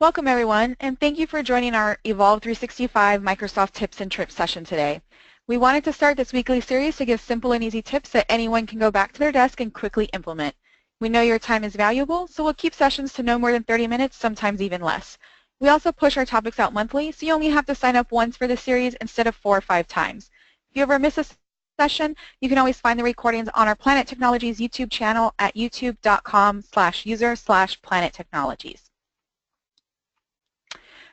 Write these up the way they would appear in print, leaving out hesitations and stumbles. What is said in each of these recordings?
Welcome everyone, and thank you for joining our Evolve 365 Microsoft Tips and Trips session today. We wanted to start this weekly series to give simple and easy tips that anyone can go back to their desk and quickly implement. We know your time is valuable, so we'll keep sessions to no more than 30 minutes, sometimes even less. We also push our topics out monthly, so you only have to sign up once for the series instead of 4 or 5 times. If you ever miss a session, you can always find the recordings on our Planet Technologies YouTube channel at youtube.com/user/planettechnologies.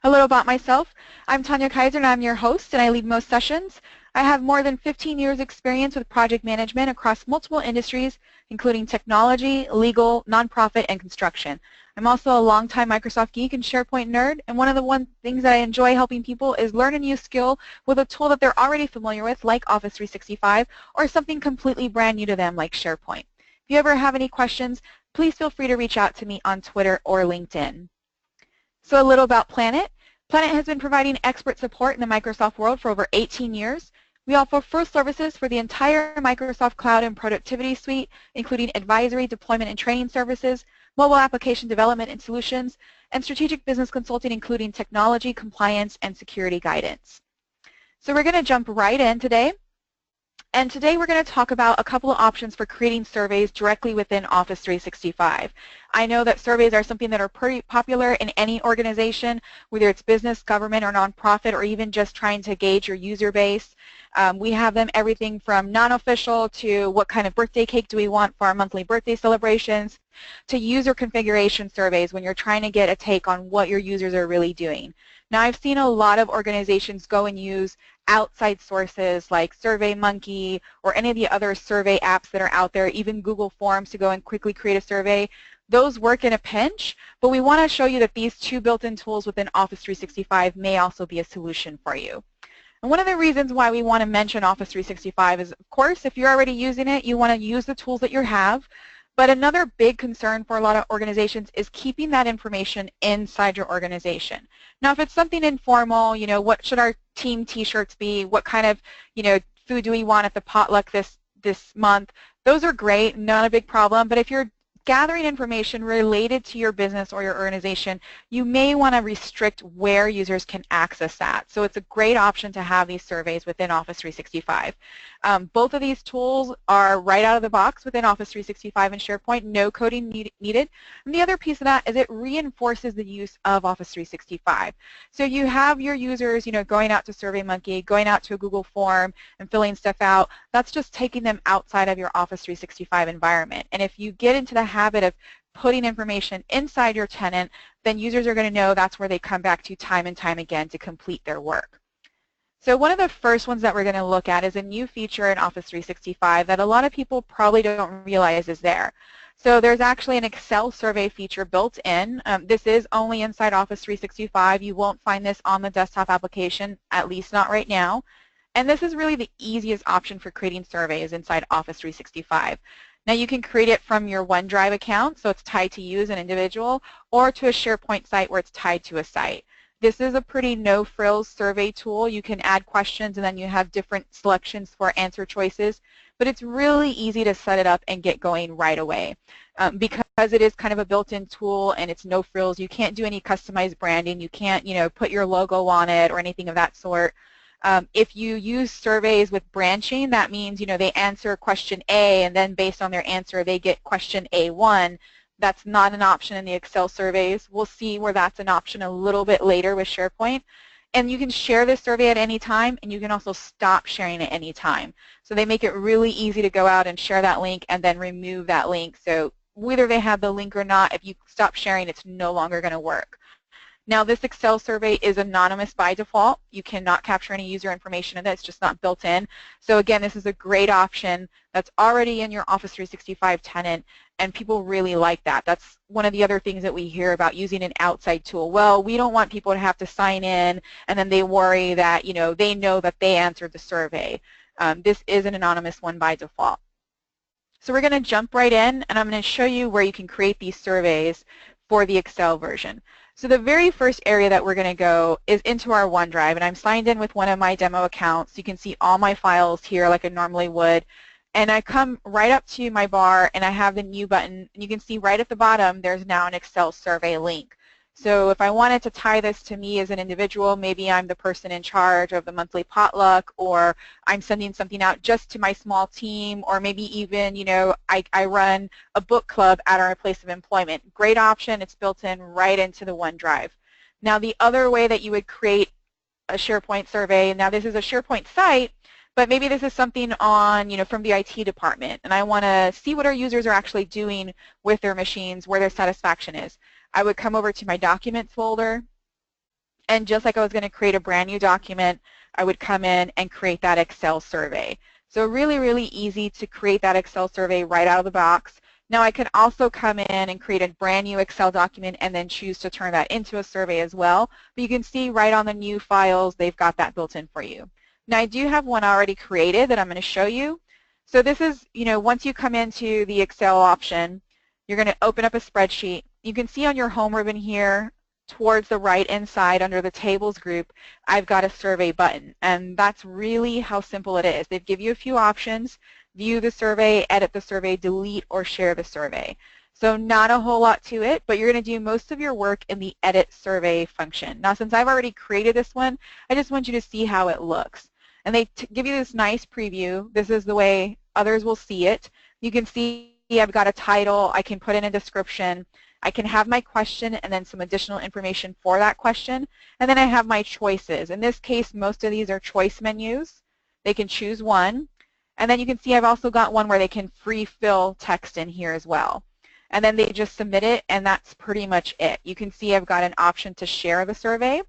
A little about myself. I'm Tanya Kaiser and I'm your host and I lead most sessions. I have more than 15 years experience with project management across multiple industries, including technology, legal, nonprofit, and construction. I'm also a longtime Microsoft geek and SharePoint nerd, and one of the things that I enjoy helping people is learn a new skill with a tool that they're already familiar with, like Office 365, or something completely brand new to them, like SharePoint. If you ever have any questions, please feel free to reach out to me on Twitter or LinkedIn. So a little about Planet. Planet has been providing expert support in the Microsoft world for over 18 years. We offer full services for the entire Microsoft Cloud and Productivity Suite, including advisory, deployment, and training services, mobile application development and solutions, and strategic business consulting, including technology, compliance, and security guidance. So we're going to jump right in today. And today we're going to talk about a couple of options for creating surveys directly within Office 365. I know that surveys are something that are pretty popular in any organization, whether it's business, government, or nonprofit, or even just trying to gauge your user base. We have them everything from non-official to what kind of birthday cake do we want for our monthly birthday celebrations, to user configuration surveys when you're trying to get a take on what your users are really doing. Now, I've seen a lot of organizations go and use outside sources like SurveyMonkey or any of the other survey apps that are out there, even Google Forms to go and quickly create a survey. Those work in a pinch, but we want to show you that these two built-in tools within Office 365 may also be a solution for you. And one of the reasons why we want to mention Office 365 is, of course, if you're already using it, you want to use the tools that you have. But another big concern for a lot of organizations is keeping that information inside your organization. Now, if it's something informal, what should our team T-shirts be? What kind of, food do we want at the potluck this month? Those are great, not a big problem. But if you're gathering information related to your business or your organization, you may want to restrict where users can access that. So it's a great option to have these surveys within Office 365. Both of these tools are right out of the box within Office 365 and SharePoint, no coding needed. And the other piece of that is it reinforces the use of Office 365. So you have your users, going out to SurveyMonkey, going out to a Google form and filling stuff out. That's just taking them outside of your Office 365 environment. And if you get into the habit of putting information inside your tenant, then users are going to know that's where they come back to time and time again to complete their work. So one of the first ones that we're going to look at is a new feature in Office 365 that a lot of people probably don't realize is there. So there's actually an Excel survey feature built in. This is only inside Office 365. You won't find this on the desktop application, at least not right now. And this is really the easiest option for creating surveys inside Office 365. Now you can create it from your OneDrive account, so it's tied to you as an individual, or to a SharePoint site where it's tied to a site. This is a pretty no-frills survey tool. You can add questions and then you have different selections for answer choices, but it's really easy to set it up and get going right away. Because it is kind of a built-in tool and it's no frills, you can't do any customized branding. You can't, put your logo on it or anything of that sort. If you use surveys with branching, that means, they answer question A and then based on their answer they get question A1. That's not an option in the Excel surveys. We'll see where that's an option a little bit later with SharePoint. And you can share this survey at any time, and you can also stop sharing at any time. So they make it really easy to go out and share that link and then remove that link. So whether they have the link or not, if you stop sharing, it's no longer going to work. Now, this Excel survey is anonymous by default. You cannot capture any user information in it. It's just not built in. So again, this is a great option that's already in your Office 365 tenant, and people really like that. That's one of the other things that we hear about using an outside tool. Well, we don't want people to have to sign in, and then they worry that, they know that they answered the survey. This is an anonymous one by default. So we're going to jump right in, and I'm going to show you where you can create these surveys for the Excel version. So the very first area that we're going to go is into our OneDrive, and I'm signed in with one of my demo accounts. You can see all my files here like I normally would. And I come right up to my bar and I have the new button, and you can see right at the bottom there's now an Excel survey link. So if I wanted to tie this to me as an individual, maybe I'm the person in charge of the monthly potluck, or I'm sending something out just to my small team, or maybe even, I run a book club at our place of employment. Great option. It's built in right into the OneDrive. Now the other way that you would create a SharePoint survey, now this is a SharePoint site, but maybe this is something on, from the IT department, and I want to see what our users are actually doing with their machines, where their satisfaction is. I would come over to my documents folder, and just like I was going to create a brand new document, I would come in and create that Excel survey. So really, really easy to create that Excel survey right out of the box. Now I can also come in and create a brand new Excel document and then choose to turn that into a survey as well. But you can see right on the new files, they've got that built in for you. Now I do have one already created that I'm going to show you. So this is, once you come into the Excel option, you're going to open up a spreadsheet. You can see on your home ribbon here, towards the right inside under the tables group, I've got a survey button, and that's really how simple it is. They give you a few options: view the survey, edit the survey, delete or share the survey. So not a whole lot to it, but you're going to do most of your work in the edit survey function. Now since I've already created this one, I just want you to see how it looks. And they give you this nice preview. This is the way others will see it. You can see I've got a title, I can put in a description, I can have my question and then some additional information for that question, and then I have my choices. In this case, most of these are choice menus. They can choose one, and then you can see I've also got one where they can free fill text in here as well. And then they just submit it, and that's pretty much it. You can see I've got an option to share the survey.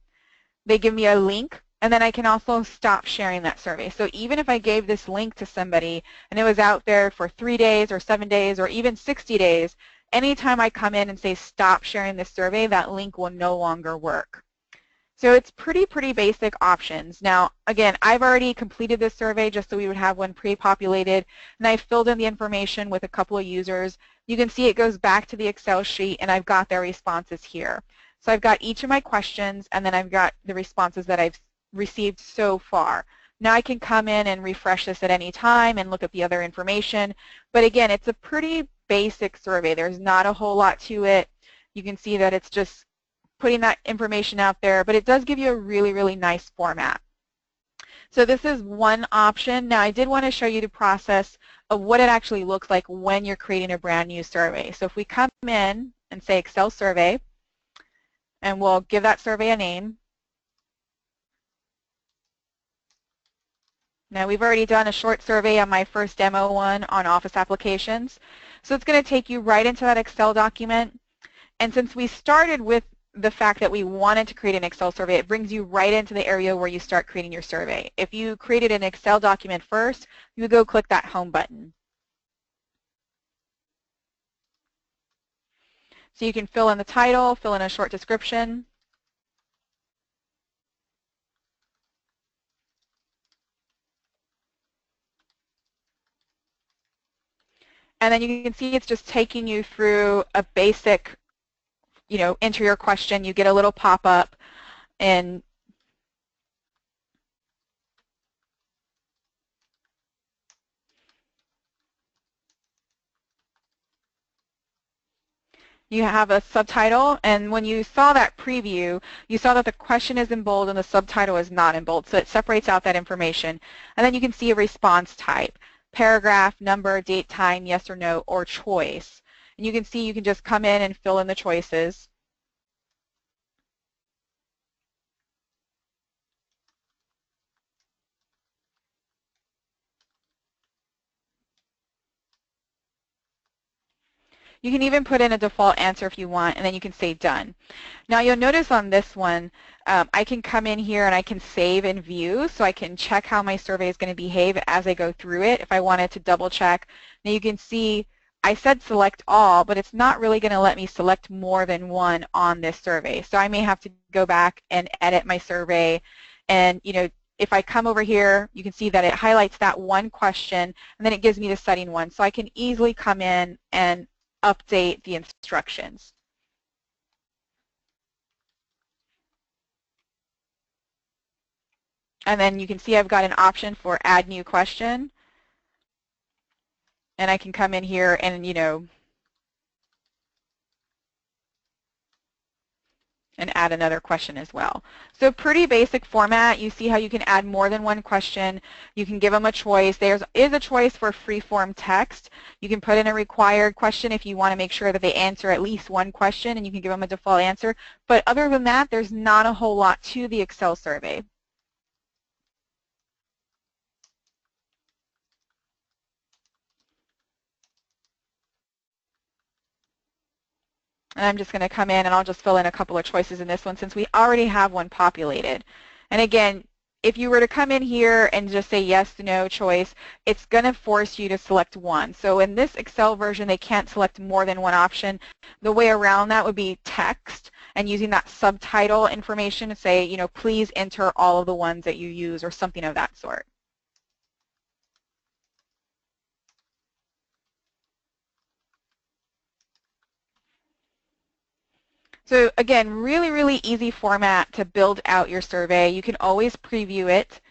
They give me a link, and then I can also stop sharing that survey. So even if I gave this link to somebody and it was out there for 3 days or 7 days or even 60 days, anytime I come in and say stop sharing this survey, that link will no longer work. So it's pretty basic options. Now, again, I've already completed this survey just so we would have one pre-populated, and I've filled in the information with a couple of users. You can see it goes back to the Excel sheet, and I've got their responses here. So I've got each of my questions, and then I've got the responses that I've received so far. Now I can come in and refresh this at any time and look at the other information. But again, it's a pretty basic survey. There's not a whole lot to it. You can see that it's just putting that information out there, but it does give you a really nice format. So this is one option. Now I did want to show you the process of what it actually looks like when you're creating a brand new survey. So if we come in and say Excel survey, and we'll give that survey a name. Now we've already done a short survey on my first demo one on Office applications. So it's going to take you right into that Excel document. And since we started with the fact that we wanted to create an Excel survey, it brings you right into the area where you start creating your survey. If you created an Excel document first, you would go click that Home button. So you can fill in the title, fill in a short description. And then you can see it's just taking you through a basic, enter your question. You get a little pop-up, and you have a subtitle, and when you saw that preview, you saw that the question is in bold and the subtitle is not in bold, so it separates out that information. And then you can see a response type: paragraph, number, date, time, yes or no, or choice. And you can see you can just come in and fill in the choices. You can even put in a default answer if you want, and then you can say done. Now you'll notice on this one, I can come in here and I can save and view, so I can check how my survey is going to behave as I go through it if I wanted to double check. Now you can see I said select all, but it's not really going to let me select more than one on this survey. So I may have to go back and edit my survey, and if I come over here, you can see that it highlights that one question, and then it gives me the setting one. So I can easily come in and update the instructions. And then you can see I've got an option for add new question. And I can come in here and, and add another question as well. So pretty basic format. You see how you can add more than one question. You can give them a choice. There is a choice for free-form text. You can put in a required question if you want to make sure that they answer at least one question, and you can give them a default answer. But other than that, there's not a whole lot to the Excel survey. And I'm just going to come in and I'll just fill in a couple of choices in this one since we already have one populated. And again, if you were to come in here and just say yes, no choice, it's going to force you to select one. So in this Excel version, they can't select more than one option. The way around that would be text and using that subtitle information to say, you know, please enter all of the ones that you use or something of that sort. So again, really, really easy format to build out your survey. You can always preview it,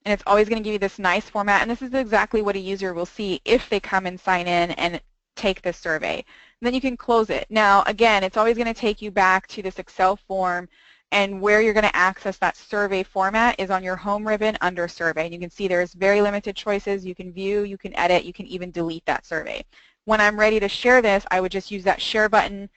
and it's always going to give you this nice format. And this is exactly what a user will see if they come and sign in and take this survey. And then you can close it. Now, again, it's always going to take you back to this Excel form, and where you're going to access that survey format is on your home ribbon under survey. And you can see there's very limited choices. You can view, you can edit, you can even delete that survey. When I'm ready to share this, I would just use that share button,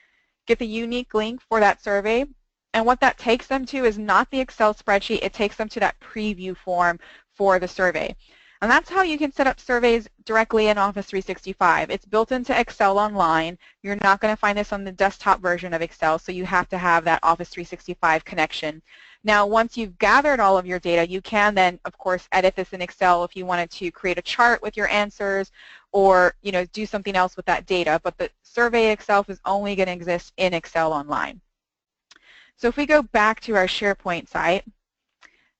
get the unique link for that survey, and what that takes them to is not the Excel spreadsheet, it takes them to that preview form for the survey. And that's how you can set up surveys directly in Office 365. It's built into Excel Online. You're not going to find this on the desktop version of Excel, so you have to have that Office 365 connection. Now, once you've gathered all of your data, you can then, of course, edit this in Excel if you wanted to create a chart with your answers or, you know, do something else with that data. But the survey itself is only going to exist in Excel Online. So if we go back to our SharePoint site,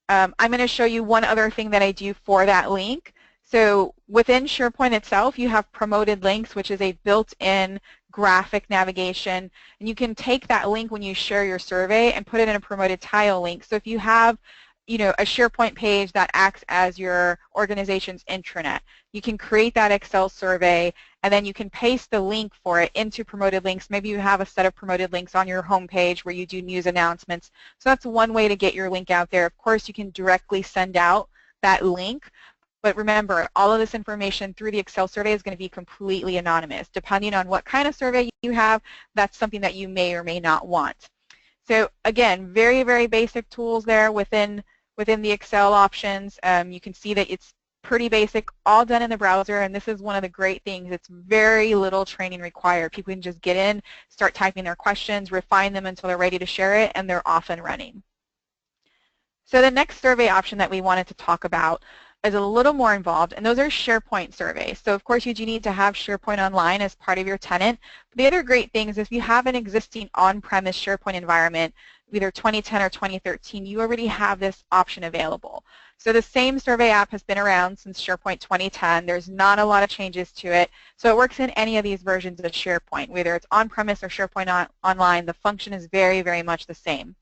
I'm going to show you one other thing that I do for that link. So within SharePoint itself, you have promoted links, which is a built-in graphic navigation. And you can take that link when you share your survey and put it in a promoted tile link. So if you have, you know, a SharePoint page that acts as your organization's intranet, you can create that Excel survey, and then you can paste the link for it into promoted links. Maybe you have a set of promoted links on your home page where you do news announcements. So that's one way to get your link out there. Of course, you can directly send out that link. But remember, all of this information through the Excel survey is going to be completely anonymous. Depending on what kind of survey you have, that's something that you may or may not want. So again, very, very basic tools there within the Excel options. You can see that it's pretty basic, all done in the browser, and this is one of the great things. It's very little training required. People can just get in, start typing their questions, refine them until they're ready to share it, and they're off and running. So the next survey option that we wanted to talk about is a little more involved, and those are SharePoint surveys. So of course you do need to have SharePoint Online as part of your tenant. But the other great thing is if you have an existing on-premise SharePoint environment, either 2010 or 2013, you already have this option available. So the same survey app has been around since SharePoint 2010. There's not a lot of changes to it. So it works in any of these versions of SharePoint. Whether it's on-premise or SharePoint Online, the function is very, very much the same.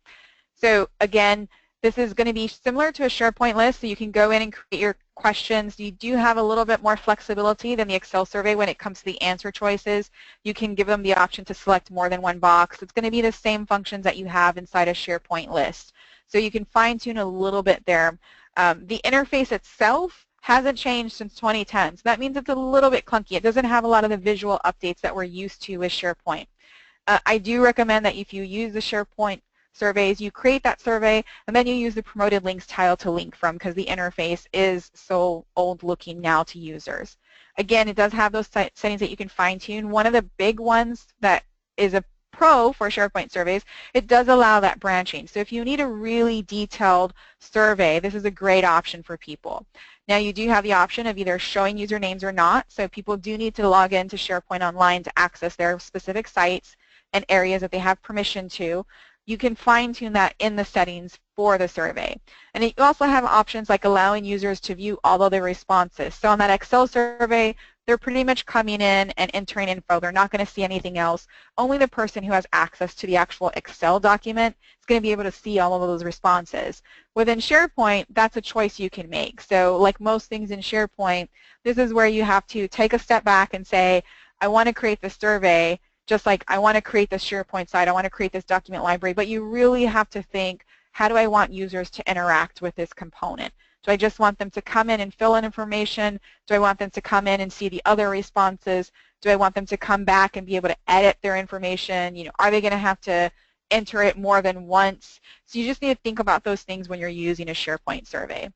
So again, this is going to be similar to a SharePoint list, so you can go in and create your questions. You do have a little bit more flexibility than the Excel survey when it comes to the answer choices. You can give them the option to select more than one box. It's going to be the same functions that you have inside a SharePoint list. So you can fine-tune a little bit there. The interface itself hasn't changed since 2010, so that means it's a little bit clunky. It doesn't have a lot of the visual updates that we're used to with SharePoint. I do recommend that if you use the SharePoint surveys, you create that survey, and then you use the promoted links tile to link from because the interface is so old looking now to users. Again, it does have those settings that you can fine-tune. One of the big ones that is a pro for SharePoint surveys, it does allow that branching. So if you need a really detailed survey, this is a great option for people. Now you do have the option of either showing usernames or not, so people do need to log into SharePoint Online to access their specific sites and areas that they have permission to. You can fine-tune that in the settings for the survey. And you also have options like allowing users to view all of their responses. So on that Excel survey, they're pretty much coming in and entering info. They're not going to see anything else. Only the person who has access to the actual Excel document is going to be able to see all of those responses. Within SharePoint, that's a choice you can make. So like most things in SharePoint, this is where you have to take a step back and say, I want to create the survey. just like I want to create this SharePoint site, I want to create this document library, but you really have to think, how do I want users to interact with this component? Do I just want them to come in and fill in information? Do I want them to come in and see the other responses? Do I want them to come back and be able to edit their information? Are they going to have to enter it more than once? So you just need to think about those things when you're using a SharePoint survey.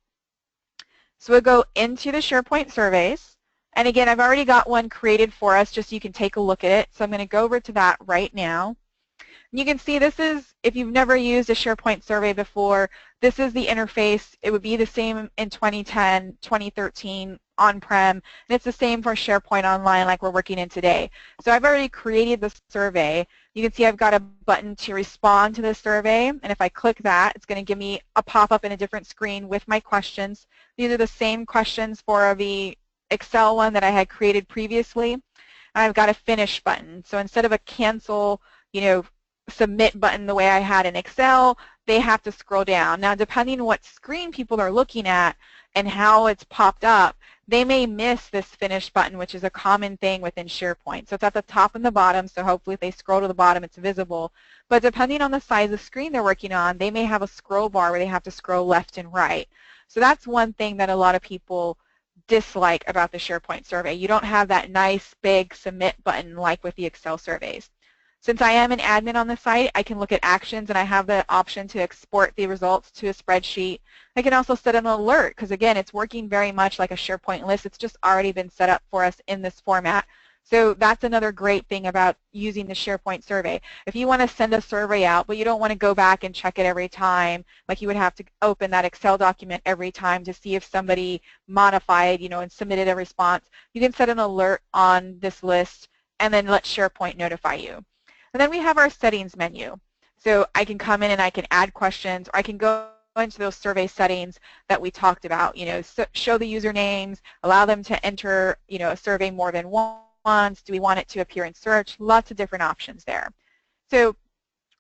So we'll go into the SharePoint surveys. And again, I've already got one created for us just so you can take a look at it. So I'm going to go over to that right now. And you can see this is, if you've never used a SharePoint survey before, this is the interface. It would be the same in 2010, 2013 on-prem, and it's the same for SharePoint Online like we're working in today. So I've already created the survey. You can see I've got a button to respond to the survey, and if I click that, it's going to give me a pop-up in a different screen with my questions. These are the same questions for the Excel one that I had created previously, and I've got a finish button. So instead of a cancel, submit button the way I had in Excel, they have to scroll down. Now, depending on what screen people are looking at and how it's popped up, they may miss this finish button, which is a common thing within SharePoint. So it's at the top and the bottom, so hopefully if they scroll to the bottom, it's visible. But depending on the size of screen they're working on, they may have a scroll bar where they have to scroll left and right. So that's one thing that a lot of people dislike about the SharePoint survey. You don't have that nice big submit button like with the Excel surveys. Since I am an admin on the site, I can look at actions, and I have the option to export the results to a spreadsheet. I can also set an alert because, again, it's working very much like a SharePoint list. It's just already been set up for us in this format. So that's another great thing about using the SharePoint survey. If you want to send a survey out, but you don't want to go back and check it every time, like you would have to open that Excel document every time to see if somebody modified, and submitted a response, you can set an alert on this list and then let SharePoint notify you. And then we have our settings menu. So I can come in and I can add questions, or I can go into those survey settings that we talked about, show the usernames, allow them to enter, a survey more than once, do we want it to appear in search, lots of different options there. So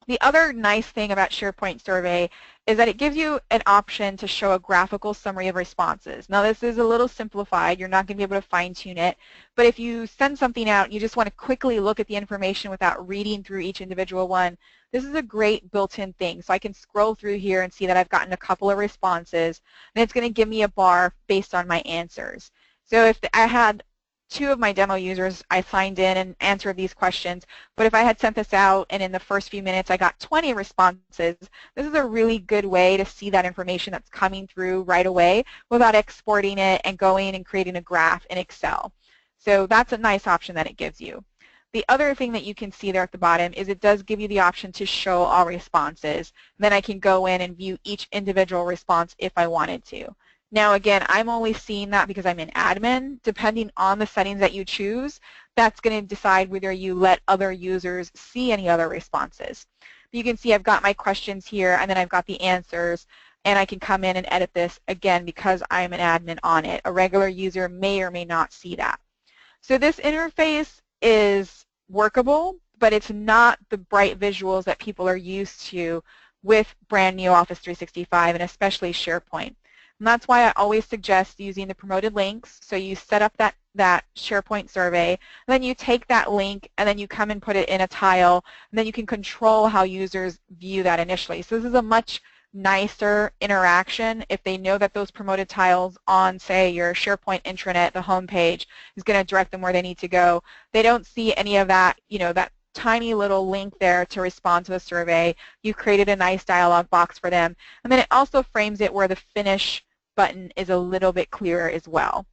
the other nice thing about SharePoint Survey is that it gives you an option to show a graphical summary of responses. Now this is a little simplified, you're not going to be able to fine-tune it, but if you send something out and you just want to quickly look at the information without reading through each individual one, this is a great built-in thing. So I can scroll through here and see that I've gotten a couple of responses, and it's going to give me a bar based on my answers. So if I had 2 of my demo users, I signed in and answered these questions, but if I had sent this out and in the first few minutes I got 20 responses, this is a really good way to see that information that's coming through right away without exporting it and going and creating a graph in Excel. So that's a nice option that it gives you. The other thing that you can see there at the bottom is it does give you the option to show all responses. Then I can go in and view each individual response if I wanted to. Now again, I'm only seeing that because I'm an admin. Depending on the settings that you choose, that's going to decide whether you let other users see any other responses. You can see I've got my questions here, and then I've got the answers, and I can come in and edit this again because I'm an admin on it. A regular user may or may not see that. So this interface is workable, but it's not the bright visuals that people are used to with brand new Office 365 and especially SharePoint. And that's why I always suggest using the promoted links. So you set up that SharePoint survey, and then you take that link and then you come and put it in a tile, and then you can control how users view that initially. So this is a much nicer interaction if they know that those promoted tiles on, say, your SharePoint intranet, the home page, is going to direct them where they need to go. They don't see any of that, that tiny little link there to respond to the survey. You've created a nice dialog box for them, and then it also frames it where the finish button is a little bit clearer as well.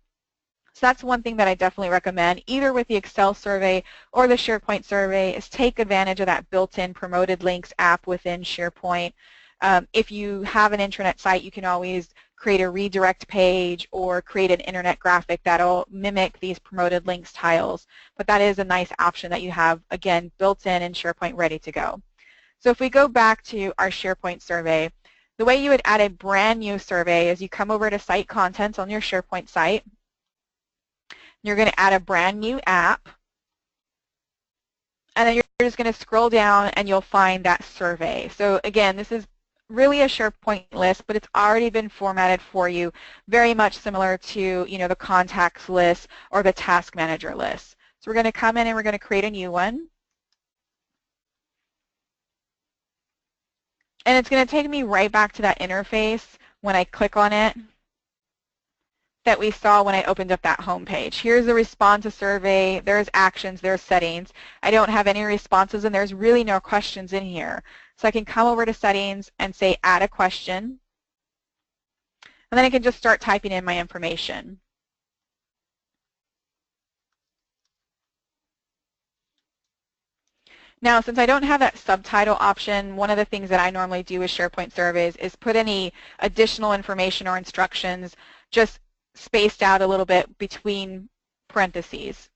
So that's one thing that I definitely recommend, either with the Excel survey or the SharePoint survey, is take advantage of that built-in promoted links app within SharePoint. If you have an intranet site, you can always create a redirect page or create an internet graphic that'll mimic these promoted links tiles. But that is a nice option that you have, again, built in SharePoint ready to go. So if we go back to our SharePoint survey, the way you would add a brand new survey is you come over to Site Contents on your SharePoint site. You're going to add a brand new app. And then you're just going to scroll down and you'll find that survey. So again, this is really a SharePoint list, but it's already been formatted for you, very much similar to the contacts list or the task manager list. So we're going to come in and we're going to create a new one. And it's going to take me right back to that interface when I click on it that we saw when I opened up that home page. Here's the respond to survey, there's actions, there's settings. I don't have any responses and there's really no questions in here. So I can come over to settings and say add a question. And then I can just start typing in my information. Now, since I don't have that subtitle option, one of the things that I normally do with SharePoint Surveys is put any additional information or instructions just spaced out a little bit between parentheses.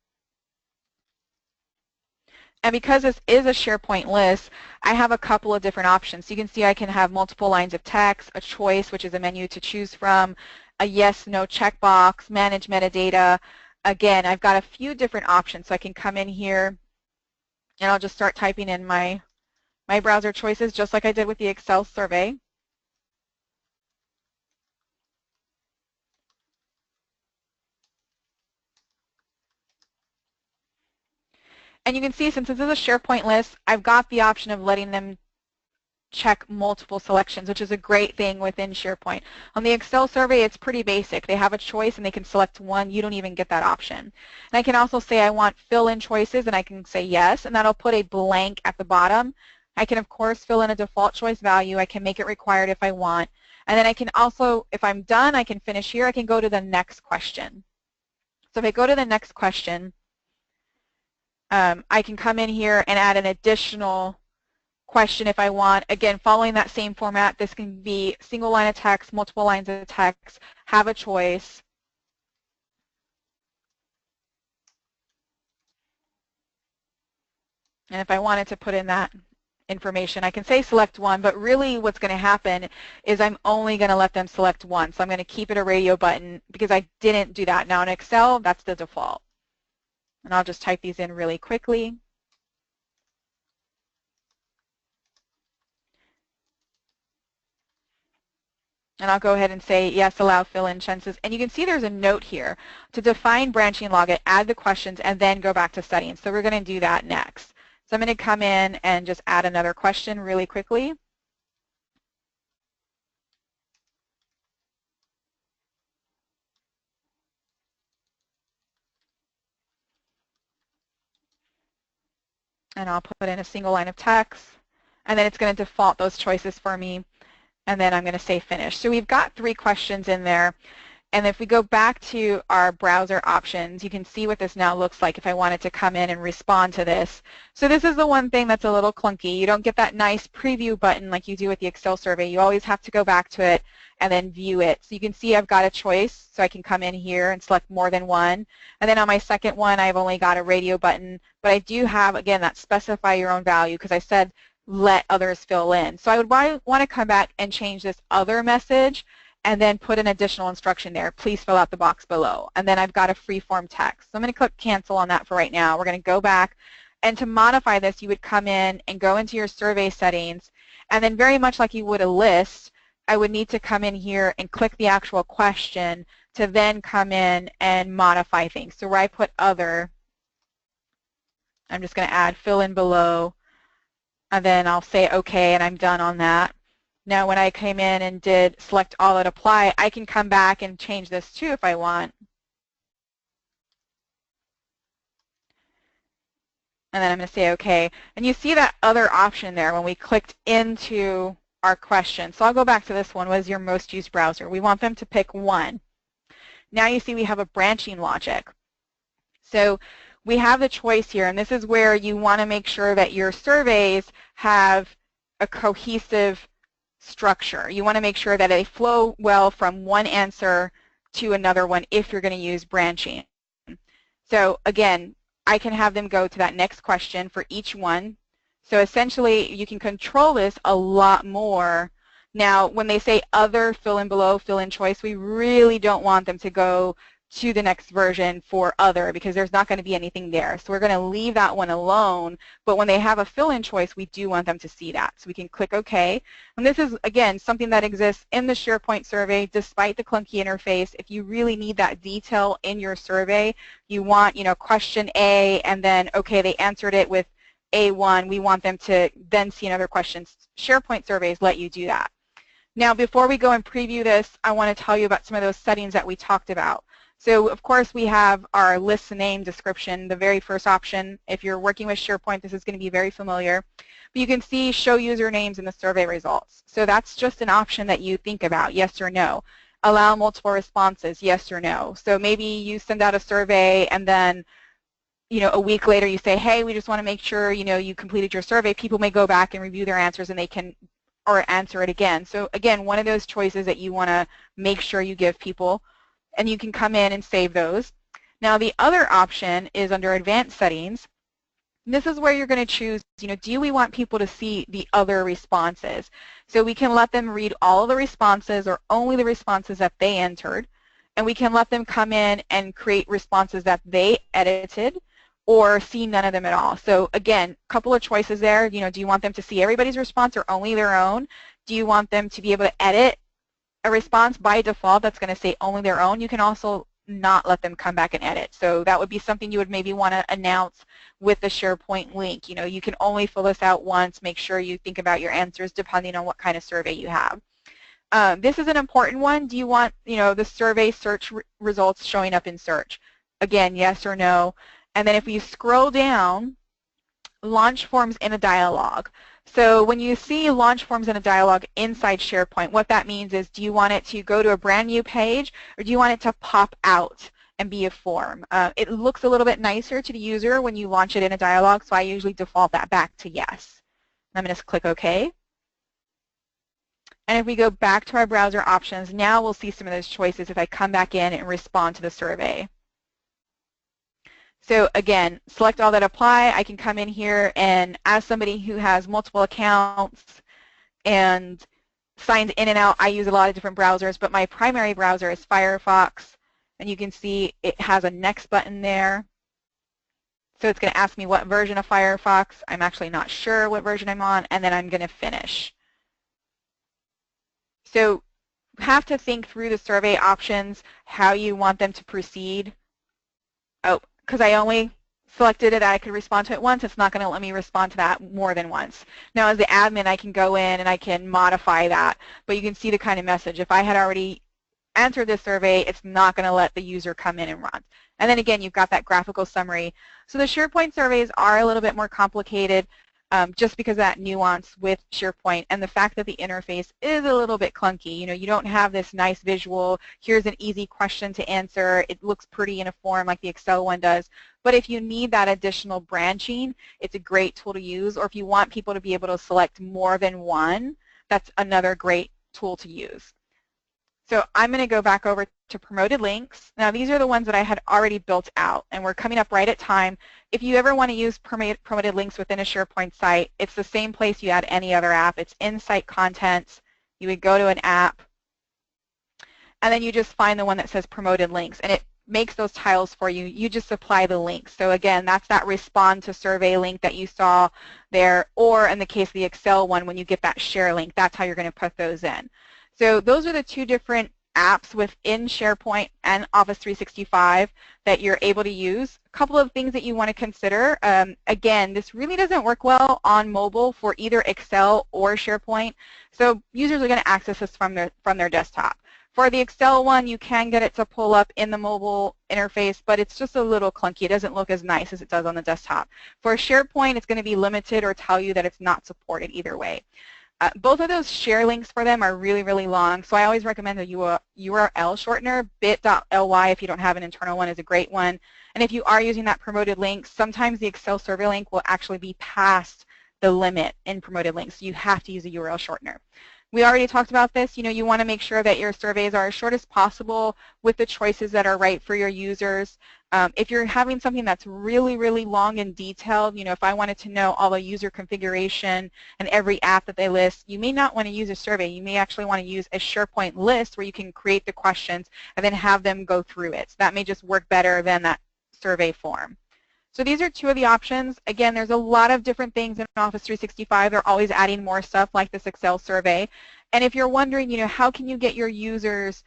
And because this is a SharePoint list, I have a couple of different options. So you can see I can have multiple lines of text, a choice, which is a menu to choose from, a yes, no checkbox, manage metadata. Again, I've got a few different options. So I can come in here and I'll just start typing in my browser choices just like I did with the Excel survey. And you can see since this is a SharePoint list, I've got the option of letting them check multiple selections, which is a great thing within SharePoint. On the Excel survey, it's pretty basic. They have a choice and they can select one. You don't even get that option. And I can also say I want fill-in choices, and I can say yes, and that'll put a blank at the bottom. I can, of course, fill in a default choice value. I can make it required if I want. And then I can also, if I'm done, I can finish here. I can go to the next question. So if I go to the next question, I can come in here and add an additional question if I want. Again, following that same format, this can be single line of text, multiple lines of text, have a choice. And if I wanted to put in that information, I can say select one, but really what's going to happen is I'm only going to let them select one. So I'm going to keep it a radio button because I didn't do that. Now in Excel, that's the default. And I'll just type these in really quickly. And I'll go ahead and say, yes, allow fill-in chances. And you can see there's a note here. To define branching logit, add the questions, and then go back to settings. So we're going to do that next. So I'm going to come in and just add another question really quickly. And I'll put in a single line of text. And then it's going to default those choices for me. And then I'm going to say finish. So we've got 3 questions in there. And if we go back to our browser options, you can see what this now looks like if I wanted to come in and respond to this. So this is the one thing that's a little clunky. You don't get that nice preview button like you do with the Excel survey. You always have to go back to it and then view it. So you can see I've got a choice, so I can come in here and select more than one. And then on my second one, I've only got a radio button. But I do have, again, that specify your own value because I said let others fill in. So I would want to come back and change this other message and then put an additional instruction there. Please fill out the box below. And then I've got a free form text. So I'm going to click cancel on that for right now. We're going to go back. And to modify this, you would come in and go into your survey settings. And then very much like you would a list, I would need to come in here and click the actual question to then come in and modify things. So where I put other, I'm just going to add fill in below. And then I'll say OK, and I'm done on that. Now when I came in and did select all that apply, I can come back and change this too if I want. And then I'm going to say OK. And you see that other option there when we clicked into our question. So I'll go back to this one. What is your most used browser? We want them to pick one. Now you see we have a branching logic. So we have the choice here, and this is where you want to make sure that your surveys have a cohesive structure. You want to make sure that they flow well from one answer to another one if you're going to use branching. So again, I can have them go to that next question for each one. So essentially, you can control this a lot more. Now, when they say other, fill in below, fill in choice, we really don't want them to go to the next version for other because there's not going to be anything there. So we're going to leave that one alone, but when they have a fill-in choice, we do want them to see that. So we can click OK. And this is, again, something that exists in the SharePoint survey despite the clunky interface. If you really need that detail in your survey, you want, question A, and then, okay, they answered it with A1, we want them to then see another question. SharePoint surveys let you do that. Now, before we go and preview this, I want to tell you about some of those settings that we talked about. So, of course, we have our list name description, the very first option. If you're working with SharePoint, this is going to be very familiar. But you can see show usernames in the survey results. So that's just an option that you think about, yes or no. Allow multiple responses, yes or no. So maybe you send out a survey and then a week later you say, hey, we just want to make sure, you completed your survey. People may go back and review their answers and they can or answer it again. So again, one of those choices that you want to make sure you give people, and you can come in and save those. Now the other option is under advanced settings. And this is where you're going to choose, do we want people to see the other responses? So we can let them read all of the responses or only the responses that they entered, and we can let them come in and create responses that they edited or see none of them at all. So again, a couple of choices there. Do you want them to see everybody's response or only their own? Do you want them to be able to edit a response by default that's going to say only their own? You can also not let them come back and edit. So that would be something you would maybe want to announce with the SharePoint link. You can only fill this out once. Make sure you think about your answers depending on what kind of survey you have. This is an important one. Do you want, the survey search results showing up in search? Again, yes or no. And then if you scroll down, launch forms in a dialog. So when you see launch forms in a dialog inside SharePoint, what that means is, do you want it to go to a brand new page, or do you want it to pop out and be a form? It looks a little bit nicer to the user when you launch it in a dialog, so I usually default that back to yes. I'm going to click OK. And if we go back to our browser options, now we'll see some of those choices if I come back in and respond to the survey. So again, select all that apply. I can come in here and as somebody who has multiple accounts and signed in and out, I use a lot of different browsers, but my primary browser is Firefox, and you can see it has a next button there. So it's going to ask me what version of Firefox. I'm actually not sure what version I'm on, and then I'm going to finish. So you have to think through the survey options, how you want them to proceed. Oh, because I only selected it that I could respond to it once, it's not going to let me respond to that more than once. Now as the admin, I can go in and I can modify that, but you can see the kind of message. If I had already answered this survey, it's not going to let the user come in and run. And then again, you've got that graphical summary. So the SharePoint surveys are a little bit more complicated just because of that nuance with SharePoint and the fact that the interface is a little bit clunky. You don't have this nice visual, here's an easy question to answer, it looks pretty in a form like the Excel one does. But if you need that additional branching, it's a great tool to use. Or if you want people to be able to select more than one, that's another great tool to use. So I'm going to go back over to promoted links. Now these are the ones that I had already built out, and we're coming up right at time. If you ever want to use promoted links within a SharePoint site, it's the same place you add any other app. It's in Site Contents. You would go to an app, and then you just find the one that says promoted links, and it makes those tiles for you. You just apply the links. So again, that's that respond to survey link that you saw there, or in the case of the Excel one, when you get that share link, that's how you're going to put those in. So those are the two different apps within SharePoint and Office 365 that you're able to use. A couple of things that you want to consider. Again, this really doesn't work well on mobile for either Excel or SharePoint, so users are going to access this from their desktop. For the Excel one, you can get it to pull up in the mobile interface, but it's just a little clunky. It doesn't look as nice as it does on the desktop. For SharePoint, it's going to be limited or tell you that it's not supported either way. Both of those share links for them are really, really long, so I always recommend a URL shortener. bit.ly, if you don't have an internal one, is a great one. And if you are using that promoted link, sometimes the Excel survey link will actually be past the limit in promoted links, so you have to use a URL shortener. We already talked about this. You want to make sure that your surveys are as short as possible with the choices that are right for your users. If you're having something that's really, really long and detailed, if I wanted to know all the user configuration and every app that they list, you may not want to use a survey. You may actually want to use a SharePoint list where you can create the questions and then have them go through it. So that may just work better than that survey form. So these are two of the options. Again, there's a lot of different things in Office 365. They're always adding more stuff like this Excel survey. And if you're wondering, how can you get your users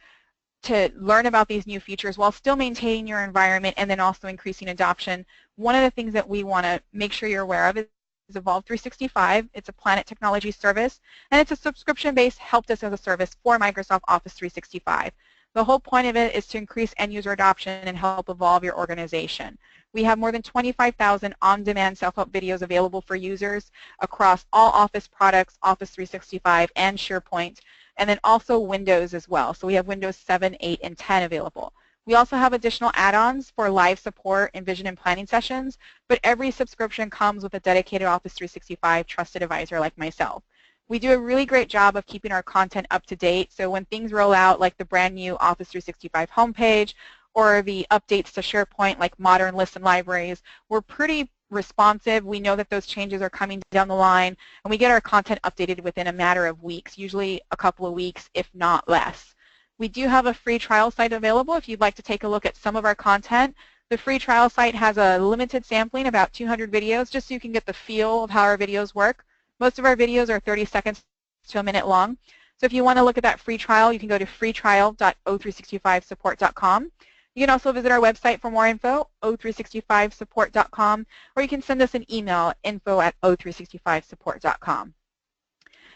to learn about these new features while still maintaining your environment and then also increasing adoption, one of the things that we want to make sure you're aware of is Evolve 365. It's a Planet Technology service, and it's a subscription-based help desk as a service for Microsoft Office 365. The whole point of it is to increase end-user adoption and help evolve your organization. We have more than 25,000 on-demand self-help videos available for users across all Office products, Office 365, and SharePoint, and then also Windows as well. So we have Windows 7, 8, and 10 available. We also have additional add-ons for live support and vision and planning sessions, but every subscription comes with a dedicated Office 365 trusted advisor like myself. We do a really great job of keeping our content up to date, so when things roll out like the brand new Office 365 homepage or the updates to SharePoint like modern lists and libraries, we're pretty responsive. We know that those changes are coming down the line, and we get our content updated within a matter of weeks, usually a couple of weeks, if not less. We do have a free trial site available if you'd like to take a look at some of our content. The free trial site has a limited sampling, about 200 videos, just so you can get the feel of how our videos work. Most of our videos are 30 seconds to a minute long. So if you want to look at that free trial, you can go to freetrial.o365support.com. You can also visit our website for more info, o365support.com, or you can send us an email, info@o365support.com.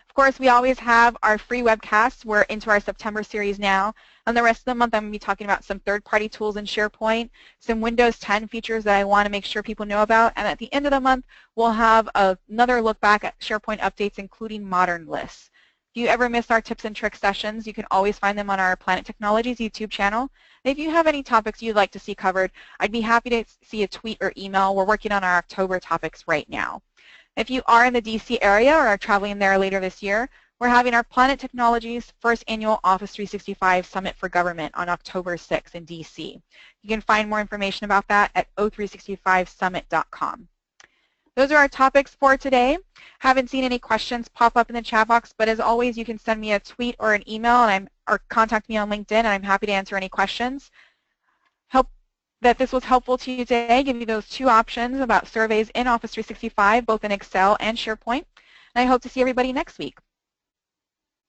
Of course, we always have our free webcasts. We're into our September series now. And the rest of the month, I'm going to be talking about some third-party tools in SharePoint, some Windows 10 features that I want to make sure people know about. And at the end of the month, we'll have another look back at SharePoint updates, including modern lists. If you ever miss our tips and tricks sessions, you can always find them on our Planet Technologies YouTube channel. And if you have any topics you'd like to see covered, I'd be happy to see a tweet or email. We're working on our October topics right now. If you are in the DC area or are traveling there later this year, we're having our Planet Technologies first annual Office 365 Summit for Government on October 6th in DC. You can find more information about that at o365summit.com. Those are our topics for today. Haven't seen any questions pop up in the chat box, but as always, you can send me a tweet or an email or contact me on LinkedIn, and I'm happy to answer any questions. Hope that this was helpful to you today, give you those two options about surveys in Office 365, both in Excel and SharePoint. And I hope to see everybody next week.